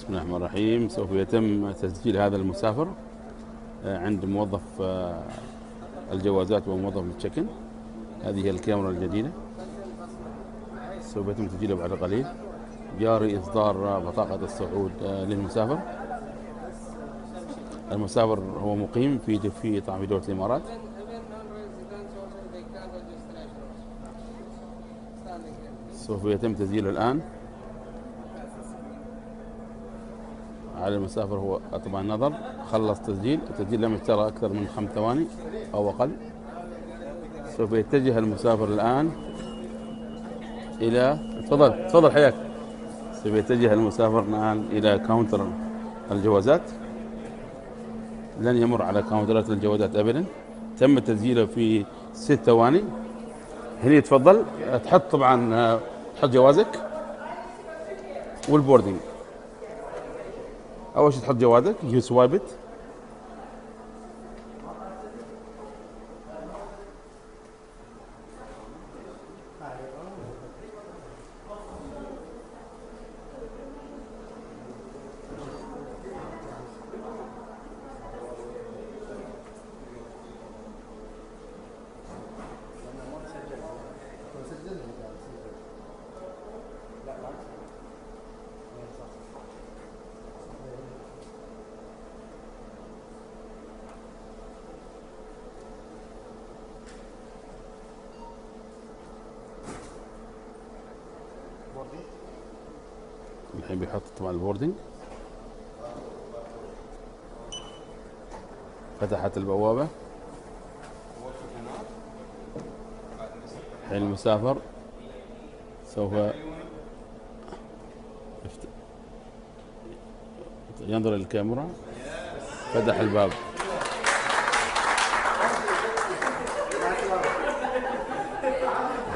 بسم الله الرحمن الرحيم. سوف يتم تسجيل هذا المسافر عند موظف الجوازات وموظف التشيكن. هذه هي الكاميرا الجديدة، سوف يتم تسجيله بعد قليل. جاري إصدار بطاقة الصعود للمسافر. المسافر هو مقيم في طبعا في دولة الإمارات. سوف يتم تسجيله الآن على المسافر. هو طبعا نظر خلص تسجيل، التسجيل لم يستغرق أكثر من 5 ثواني أو أقل. سوف يتجه المسافر الآن إلى تفضل حياك. سوف يتجه المسافر الآن إلى كاونتر الجوازات. لن يمر على كاونترات الجوازات أبدا. تم تسجيله في 6 ثواني. هنا تفضل تحط طبعا تحط جوازك والبوردنج. أول شيء تحط جوازك، يو سوايبت. الحين بيحط طبعا البوردنج. فتحت البوابة. الحين المسافر سوف ينظر للكاميرا. فتح الباب.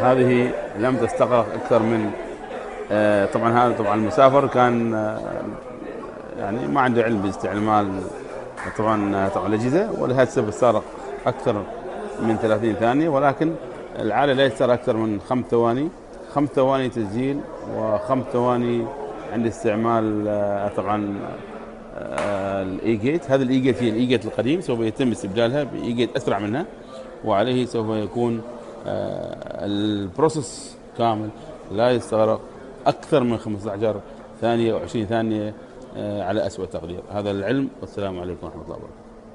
هذه لم تستغرق أكثر من طبعا هذا طبعا المسافر كان يعني ما عنده علم باستعمال طبعا الأجهزة، ولهذا السبب استغرق أكثر من 30 ثانية، ولكن العالة لا يستغرق أكثر من 5 ثواني. 5 ثواني تسجيل و5 ثواني عند استعمال طبعا الاي جيت. هذا الاي جيت هي الاي جيت القديم، سوف يتم استبدالها باي جيت اسرع منها، وعليه سوف يكون البروسيس كامل لا يستغرق اكثر من 15 ثانيه او 20 ثانيه على اسوأ تقدير. هذا العلم، والسلام عليكم ورحمه الله وبركاته.